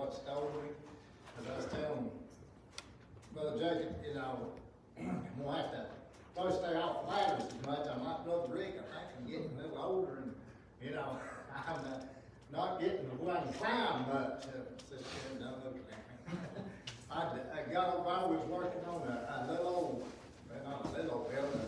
short story. As I was telling Brother Jacob, you know, we'll have to first stay off ladders as much. I'm like Brother Rick, I think I'm getting a little older and, you know, I'm not getting the way to climb much. Sister Karen, don't look at me. I was working on a little old, well, not a little old building,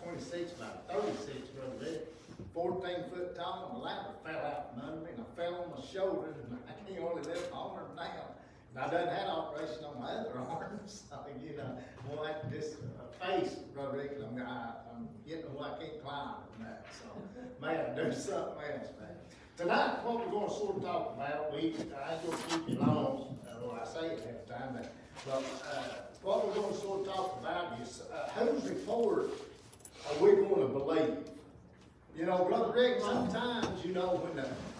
26 by 36, Brother Rick. 14-foot tall, and the ladder fell out from under me, and I fell on my shoulder, and I can't hardly lift my arm now. And I done had operation on my other arm, so, you know, more like this face, Brother Rick, I'm getting away, I can't climb from that, so, man, do something else, man. Tonight, what we're going to sort of talk about, I ain't going to keep you long, or I say it every time, but what we're going to sort of talk about is whose report are we going to believe? You know, Brother Rick, sometimes, you know,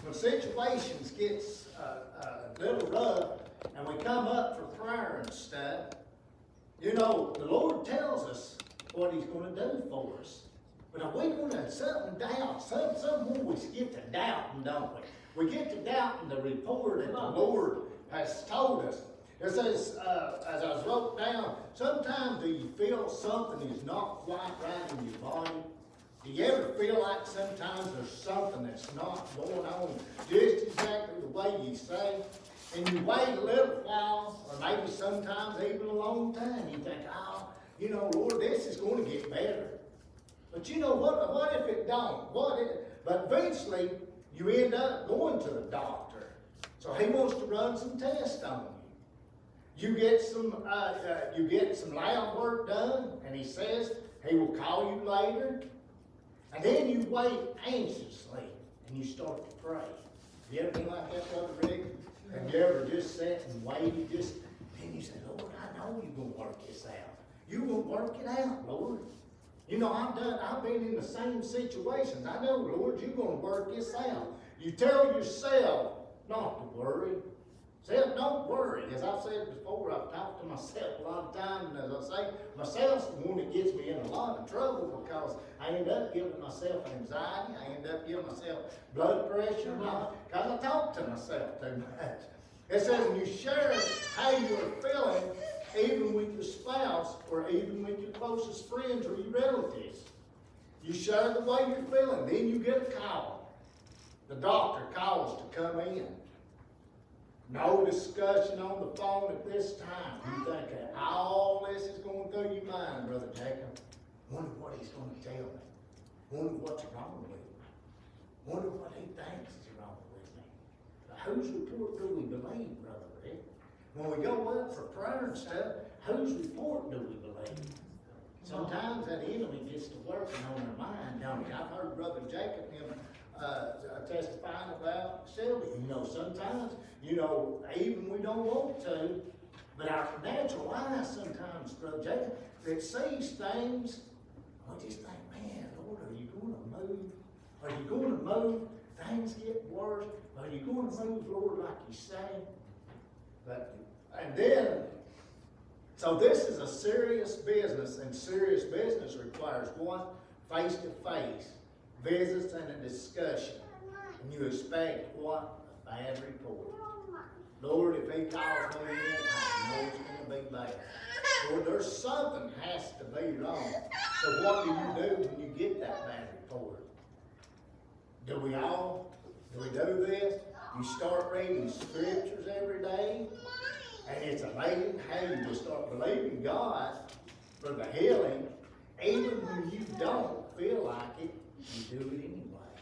when situations gets a little rough and we come up for prayer and stuff, you know, the Lord tells us what He's going to do for us. But are we going to something doubt? Something we get to doubting, don't we? We get to doubting the report that the Lord has told us. It says, as I wrote down, sometimes do you feel something is not quite right in your body? Do you ever feel like sometimes there's something that's not going on just exactly the way you say? And you wait a little while, or maybe sometimes even a long time, you think, oh, you know, Lord, this is going to get better. But you know, what if it don't? But eventually, you end up going to the doctor. So he wants to run some tests on you. You get some lab work done, and he says he will call you later. And then you wait anxiously, and you start to pray. Have you ever been like that, Brother Rick? Have you ever just sat and waited, then you say, Lord, I know you're going to work this out. You're going to work it out, Lord. You know, I've been in the same situations. I know, Lord, you're going to work this out. You tell yourself not to worry. Self, don't worry. As I've said before, I've talked to myself a lot of times, and as I say, myself's the one that gets me in a lot of trouble because I end up giving myself anxiety. I end up giving myself blood pressure because I talk to myself too much. It says when you share how you're feeling, even with your spouse or even with your closest friends or your relatives, you share the way you're feeling. Then you get a call. The doctor calls to come in. No discussion on the phone at this time. You think that all this is going through your mind, Brother Jacob. Wonder what he's going to tell me. Wonder what's wrong with me. Wonder what he thinks is wrong with me. Now, whose report do we believe, Brother Rick? When we go up for prayer and stuff, whose report do we believe? Sometimes that enemy gets to working on our mind, don't he? I've heard Brother Jacob testifying about Sylvia. You know, sometimes, you know, even we don't want to, but our natural eye sometimes, Brother Jacob, that sees things, I just think, man, Lord, are you going to move? Are you going to move? Things get worse. Are you going to move, Lord, like you say? And then, so this is a serious business, and serious business requires what? Face-to-face visits and a discussion. And you expect what? A bad report. Lord, if he calls me in, I know it's going to be bad. Lord, there's something has to be wrong. So what do you do when you get that bad report? Do we do this? You start reading scriptures every day. And it's amazing how you just start believing God for the healing. Even when you don't feel like it, you do it anyway.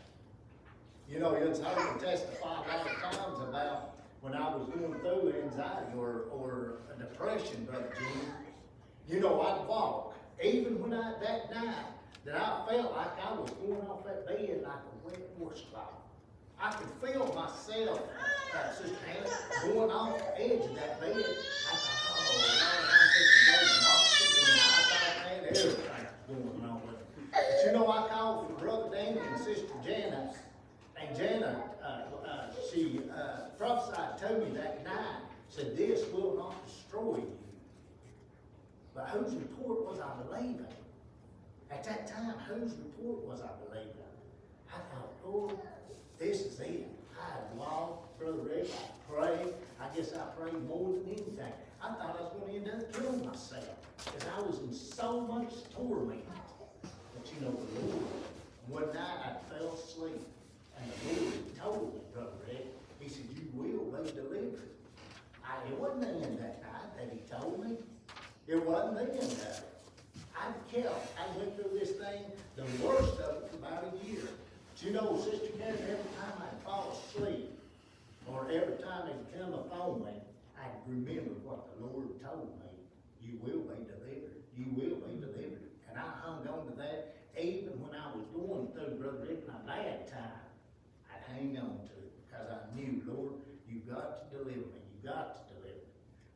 You know, you'll heard me testify a lot of times about when I was going through anxiety or a depression, Brother Jimmy. You know, I'd walk. Even when that night that I felt like I was going off that bed like a wet washcloth. I could feel myself, Sister Hannah, going off the edge of that bed. I thought, oh, Lord, I'm fixing to go to the hospital. And I thought, man, everything's going on with it. But you know, I called for Brother Danny and Sister Jana. And Jana, she prophesied to me that night, said, this will not destroy you. But whose report was I believing? At that time, whose report was I believing? I thought, Lord, this is it. I walked, Brother Rick, I prayed. I guess I prayed more than anything. I thought I was going to end up killing myself because I was in so much torment. But you know, the Lord, one night I fell asleep, and the Lord told me, Brother Rick, he said, you will be delivered. It wasn't the end that night that he told me. It wasn't the end of it. I went through this thing, the worst of it, for about a year. But you know, Sister Karen, every time I'd fall asleep, or every time they'd come upon me, I'd remember what the Lord told me. You will be delivered. You will be delivered. And I hung on to that even when I was going through, Brother Rick, my bad time. I'd hang on to it because I knew, Lord, you've got to deliver me. You've got to deliver me.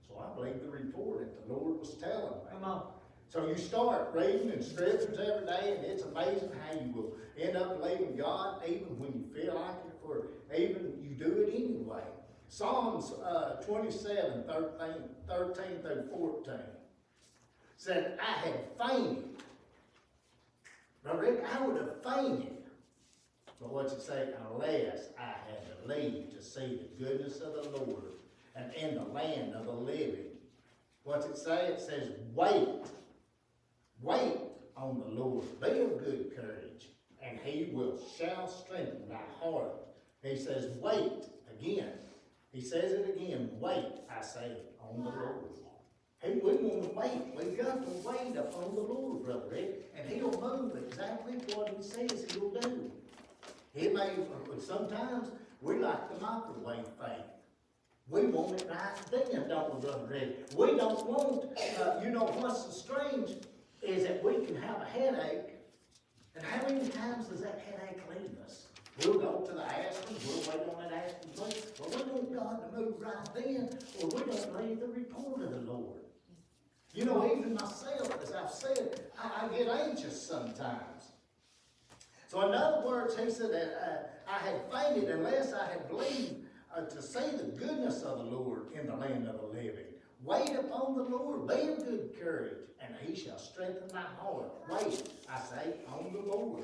So I believed the report that the Lord was telling me. Come on. So you start reading in scriptures every day, and it's amazing how you will end up believing God even when you feel like it, or even you do it anyway. Psalms 27, 13 through 14 said, I had fainted. Now, Rick, I would have fainted. But what's it say? Unless I had believed to see the goodness of the Lord and in the land of the living. What's it say? It says, wait. Wait on the Lord. Be of good courage, and he shall strengthen thy heart. He says, wait again. He says it again. Wait, I say, on the Lord. Hey, we want to wait. We've got to wait upon the Lord, Brother Rick, and he'll move exactly what he says he'll do. He may, sometimes we like the microwave faith. We want it right then, don't we, Brother Rick? We don't want, you know, what's so strange is that we can have a headache, and how many times does that headache leave us? We'll go to the aspirin, we'll wait on that aspirin, but we want God to move right then, or we don't believe the report of the Lord. You know, even myself, as I've said, I get anxious sometimes. So in other words, he said that I had fainted unless I had believed to see the goodness of the Lord in the land of the living. Wait upon the Lord, be of good courage, and he shall strengthen thy heart. Wait, I say, on the Lord.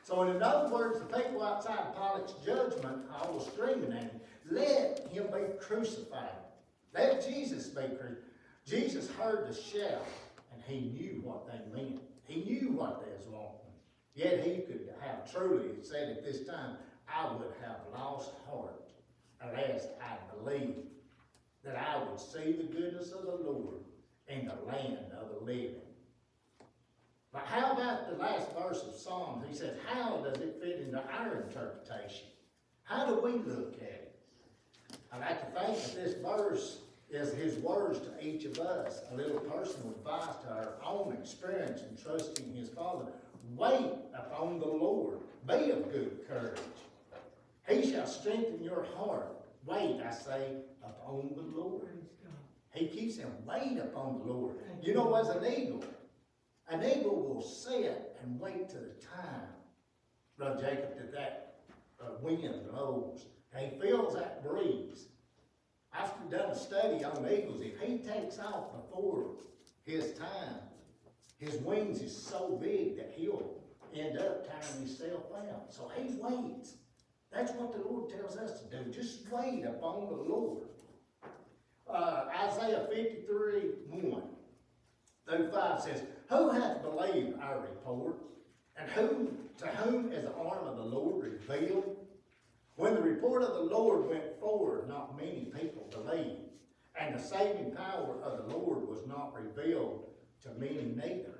So in other words, the people outside Pilate's judgment all was screaming at him, let him be crucified. Let Jesus be crucified. Jesus heard the shout, and he knew what they meant. He knew what they was wanting. Yet he could have truly said at this time, I would have lost heart unless I believed that I would see the goodness of the Lord in the land of the living. But how about the last verse of Psalms? He says, how does it fit into our interpretation? How do we look at it? I like to think that this verse is his words to each of us, a little personal advice to our own experience in trusting his Father. Wait upon the Lord. Be of good courage. He shall strengthen your heart. Wait, I say, upon the Lord. He keeps saying, wait upon the Lord. You know, as an eagle will sit and wait till the time, Brother Jacob, that wind blows. And he feels that breeze. I've done a study on eagles. If he takes off before his time, his wings is so big that he'll end up tiring himself out. So he waits. That's what the Lord tells us to do. Just wait upon the Lord. Isaiah 53, 1 through 5 says, who hath believed our report? And to whom is the arm of the Lord revealed? When the report of the Lord went forward, not many people believed. And the saving power of the Lord was not revealed to many neither.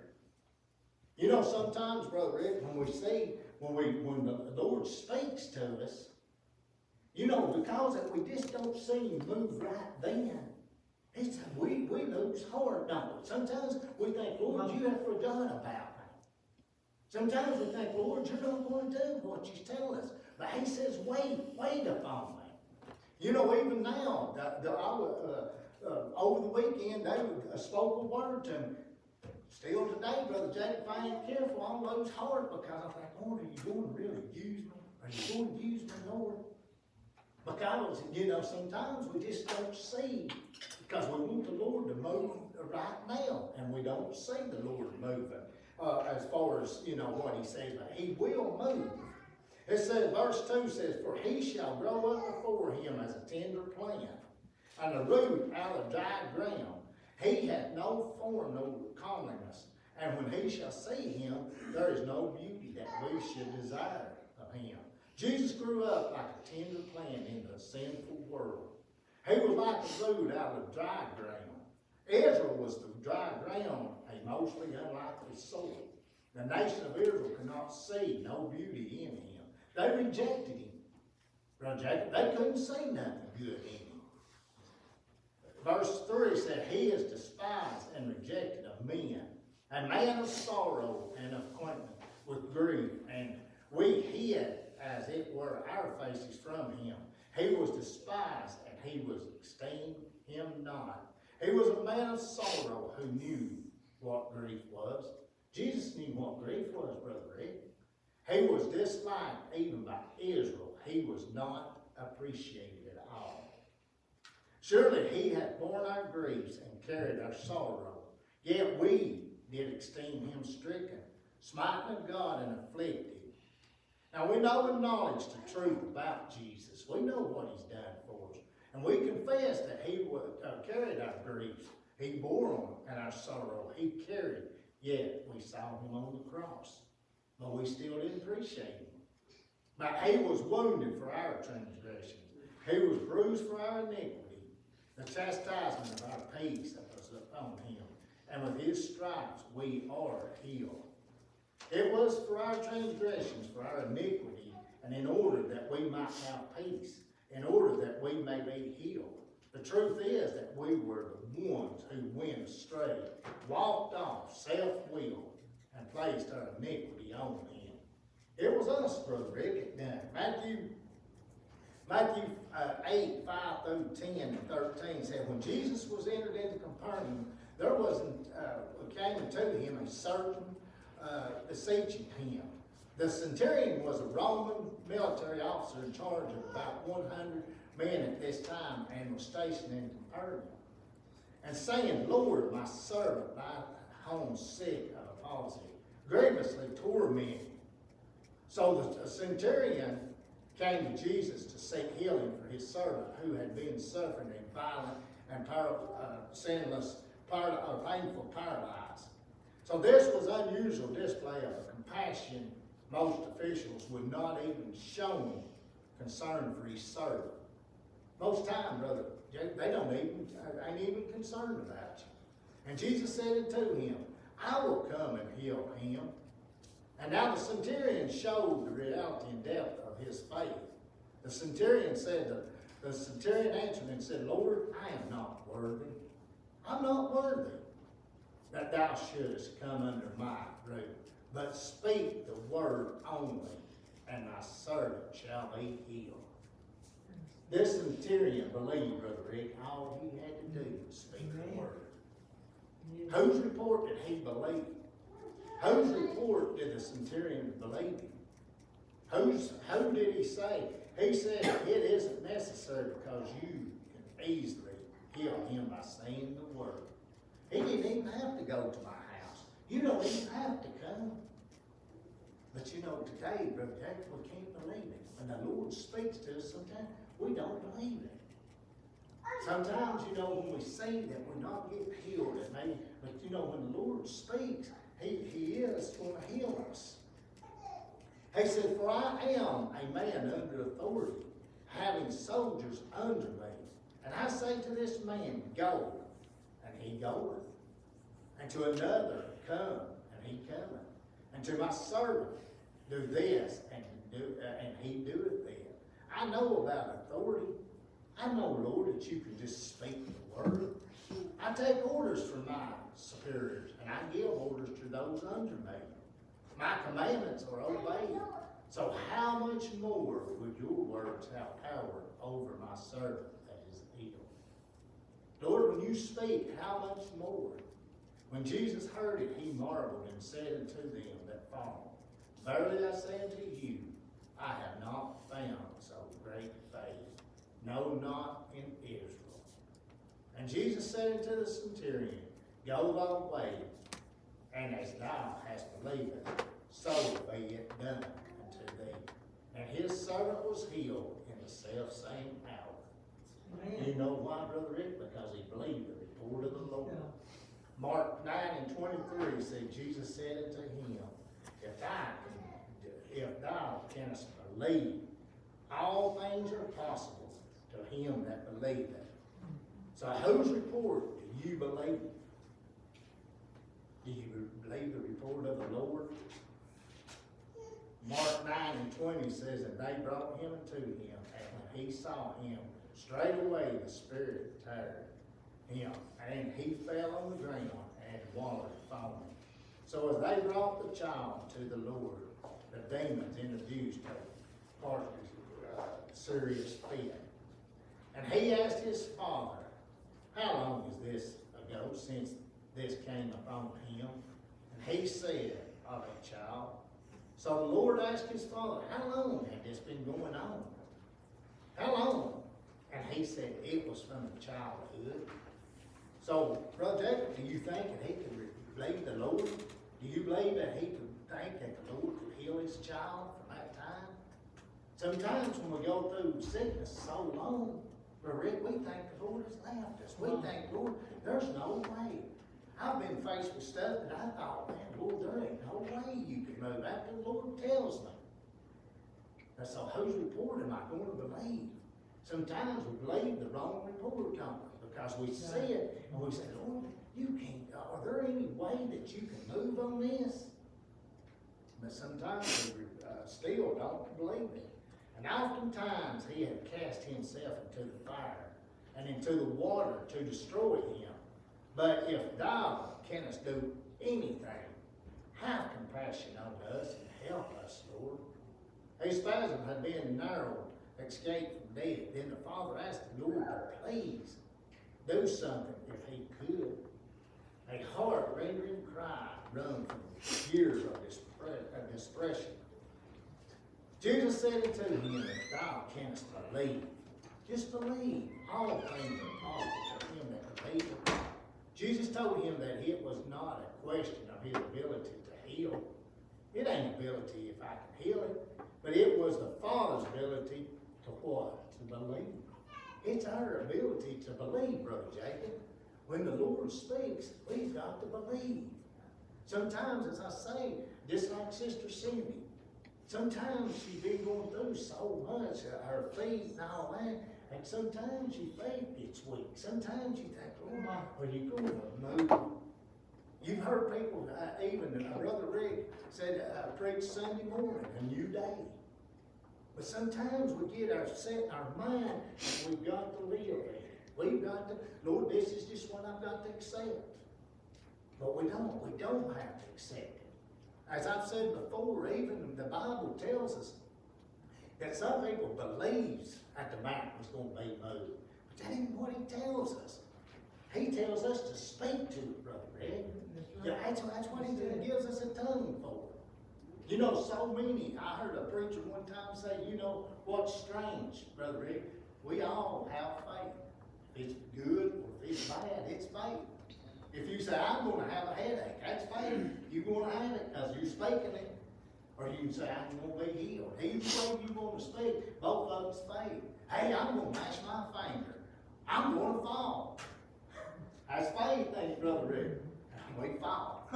You know, sometimes, Brother Rick, when the Lord speaks to us, you know, because we just don't see him move right then, we lose heart, don't we? Sometimes we think, Lord, you have forgotten about me. Sometimes we think, Lord, you're not going to do what you tell us. But he says, wait upon me. You know, even now, over the weekend, they spoke a word to me. Still today, Brother Jacob, if I ain't careful, I'll lose heart because I think, Lord, are you going to really use me? Are you going to use me, Lord? Because, you know, sometimes we just don't see, because we want the Lord to move right now, and we don't see the Lord moving as far as, you know, what he says, but he will move. It says, verse 2 says, for he shall grow up before him as a tender plant, and the root out of dry ground. He hath no form, no comeliness. And when he shall see him, there is no beauty that we should desire of him. Jesus grew up like a tender plant in the sinful world. He was like a root out of dry ground. Israel was the dry ground, a mostly unlikely soil. The nation of Israel could not see no beauty in him. They rejected him. Brother Jacob, they couldn't see nothing good in him. Verse 3 said, he is despised and rejected of men, a man of sorrow and acquaintance with grief, and we hid, as it were, our faces from him. He was despised, and he was esteemed him not. He was a man of sorrow who knew what grief was. Jesus knew what grief was, Brother Rick. He was disliked even by Israel. He was not appreciated at all. Surely he hath borne our griefs and carried our sorrow. Yet we did esteem him stricken, smitten of God, and afflicted. Now we know and acknowledge the truth about Jesus. We know what he's done for us. And we confess that he carried our griefs. He bore them and our sorrow. He carried. Yet we saw him on the cross. But we still didn't appreciate him. But he was wounded for our transgressions. He was bruised for our iniquity. The chastisement of our peace was upon him. And with his stripes we are healed. It was for our transgressions, for our iniquity, and in order that we might have peace, in order that we may be healed. The truth is that we were the ones who went astray, walked off, self-willed, and placed our iniquity on him. It was us, Brother Rick, that done. Matthew 8, 5 through 10 and 13 said, when Jesus was entered into Capernaum, there came to him a certain beseeching him. The centurion was a Roman military officer in charge of about 100 men at this time and was stationed in Capernaum. And saying, Lord, my servant lieth at home sick of a palsy, grievously tormented. So the centurion came to Jesus to seek healing for his servant who had been suffering a violent and painful paralysis. So this was unusual display of compassion. Most officials would not even show concern for his servant. Most time, Brother, they ain't even concerned about you. And Jesus said it to him, I will come and heal him. And now the centurion showed the reality and depth of his faith. The centurion answered and said, Lord, I am not worthy. I'm not worthy that thou shouldest come under my roof, but speak the word only, and thy servant shall be healed. This centurion believed, Brother Rick, all he had to do was speak the word. Whose report did he believe? Whose report did the centurion believe? Who did he say? He said, it isn't necessary because you can easily heal him by saying the word. He didn't even have to go to my house. You don't even have to come. But today, Brother Jacob, we can't believe it. When the Lord speaks to us, sometimes we don't believe it. Sometimes, when we see that we're not getting healed, but when the Lord speaks, He is going to heal us. He said, for I am a man under authority, having soldiers under me. And I say to this man, go, and he goeth. And to another, come, and he cometh. And to my servant, do this, and he doeth that. I know about authority. I know, Lord, that you can just speak the word. I take orders from my superiors, and I give orders to those under me. My commandments are obeyed. So how much more would your words have power over my servant that is healed? Lord, when you speak, how much more? When Jesus heard it, he marveled and said unto them that followed, verily I say unto you, I have not found so great faith, no, not in Israel. And Jesus said unto the centurion, go thy way, and as thou hast believed, so be it done unto thee. And his servant was healed in the selfsame hour. You know why, Brother Rick? Because he believed the report of the Lord. Yeah. Mark 9:23 said, Jesus said unto him, if thou canst believe, all things are possible to him that believeth. So whose report do you believe? Do you believe the report of the Lord? Mark 9:20 says, and they brought him to him, and when he saw him, straightway the spirit tired him, and he fell on the ground and wallowed foaming. So as they brought the child to the Lord, the demons introduced a part of his serious fit. And he asked his father, how long is this ago since this came upon him? And he said, of a child. So the Lord asked his father, how long had this been going on? How long? And he said, it was from childhood. So, Brother Jacob, do you think that he could believe the Lord? Do you believe that he could think that the Lord could heal his child from that time? Sometimes when we go through sickness so long, Brother Rick, we think the Lord has left us. We think, Lord, there's no way. I've been faced with stuff that I thought, man, Lord, there ain't no way you can move after the Lord tells me. And so whose report am I going to believe? Sometimes we believe the wrong report, don't we? Because we see it and we say, Lord, you can't, are there any way that you can move on this? But sometimes we still don't believe it. And oftentimes he had cast himself into the fire and into the water to destroy him. But if thou canst do anything, have compassion on us and help us, Lord. His spasm had been narrowed, escape from death. Then the father asked the Lord to please do something if he could. A heart-rending cry wrung from years of depression. Jesus said unto him, if thou canst believe, just believe, all things are possible to him that believeth. Jesus told him that it was not a question of his ability to heal. It ain't ability if I can heal it, but it was the Father's ability to what? To believe. It's our ability to believe, Brother Jacob. When the Lord speaks, we've got to believe. Sometimes, as I say, just like Sister Cindy, sometimes she's been going through so much, her faith and all that, and sometimes your faith gets weak. Sometimes you think, Lord, are you going to move? You've heard people, even Brother Rick said, preach Sunday morning, a new day. But sometimes we get set in our mind, and we've got to live it. We've got to, Lord, this is just what I've got to accept. But we don't have to accept it. As I've said before, even the Bible tells us that some people believes that the mountain is going to be moved. But that ain't what he tells us. He tells us to speak to it, Brother Red. Yeah, that's what he gives us a tongue for. You know, so many, I heard a preacher one time say, you know, what's strange, Brother Red? We all have faith. If it's good or if it's bad, it's faith. If you say, I'm going to have a headache, that's faith. You're going to have it because you're speaking it. Or you can say, I'm going to be healed. Either way you want to speak, both of them's faith. Hey, I'm going to mash my finger. I'm going to fall. That's faith, ain't it, Brother Rick? We fall.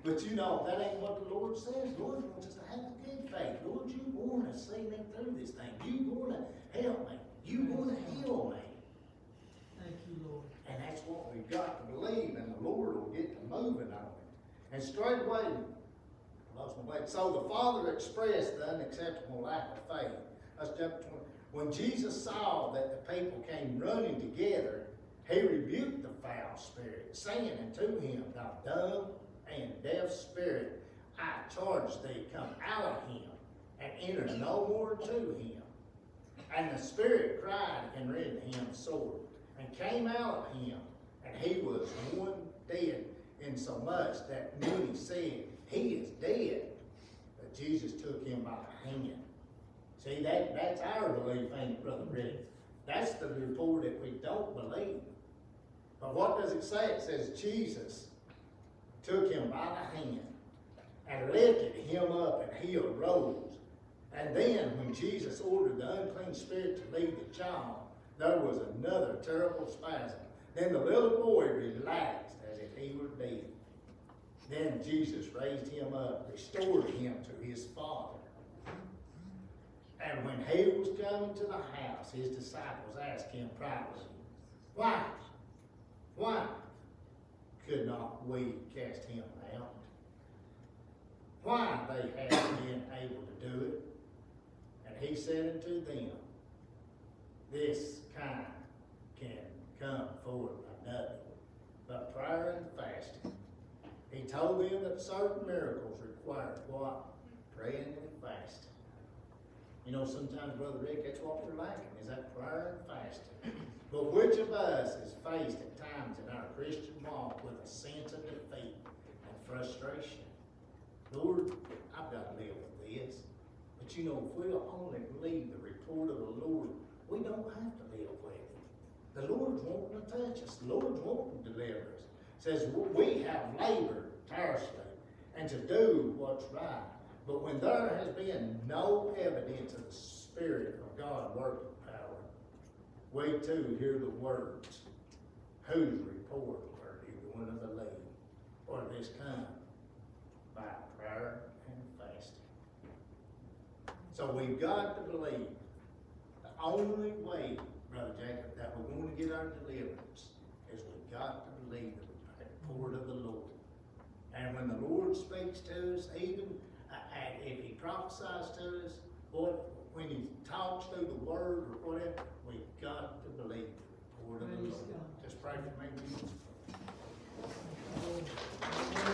But you know, that ain't what the Lord says. The Lord wants us to have good faith. Lord, you want to see me through this thing. You want to help me. You want to heal me. Thank you, Lord. And that's what we've got to believe, and the Lord will get to moving on it. And straightway, I lost my place. So the Father expressed the unacceptable lack of faith. Let's jump to 20. When Jesus saw that the people came running together, he rebuked the foul spirit, saying unto him, thou dumb and deaf spirit, I charge thee, come out of him, and enter no more to him. And the spirit cried and rent him sore, and came out of him, and he was one dead, insomuch that many said, he is dead. But Jesus took him by the hand. See, that's our belief, ain't it, Brother Rick? That's the report that we don't believe. But what does it say? It says Jesus took him by the hand and lifted him up, and he arose. And then when Jesus ordered the unclean spirit to leave the child, there was another terrible spasm. Then the little boy relaxed as if he were dead. Then Jesus raised him up, restored him to his father. And when he was coming to the house, his disciples asked him privately, Why could not we cast him out? Why they hadn't been able to do it? And he said unto them, This kind can come forth by nothing but prayer and fasting. He told them that certain miracles required what? Praying and fasting. You know, sometimes, Brother Rick, that's what we're lacking, is that prayer and fasting. But which of us is faced at times in our Christian walk with a sense of defeat and frustration? Lord, I've got to live with this. But you know, if we'll only believe the report of the Lord, we don't have to live with it. The Lord's wanting to touch us. The Lord's wanting to deliver us. It says we have labored tirelessly and to do what's right. But when there has been no evidence of the Spirit of God working power, we too hear the words, whose report are you going to believe? Or this come by prayer and fasting. So we've got to believe the only way, Brother Jacob, that we're going to get our deliverance is we've got to believe the report of the Lord. And when the Lord speaks to us, even if He prophesies to us, or when He talks through the Word or whatever, we've got to believe the report of the Praise Lord. God. Just pray for me. Lord.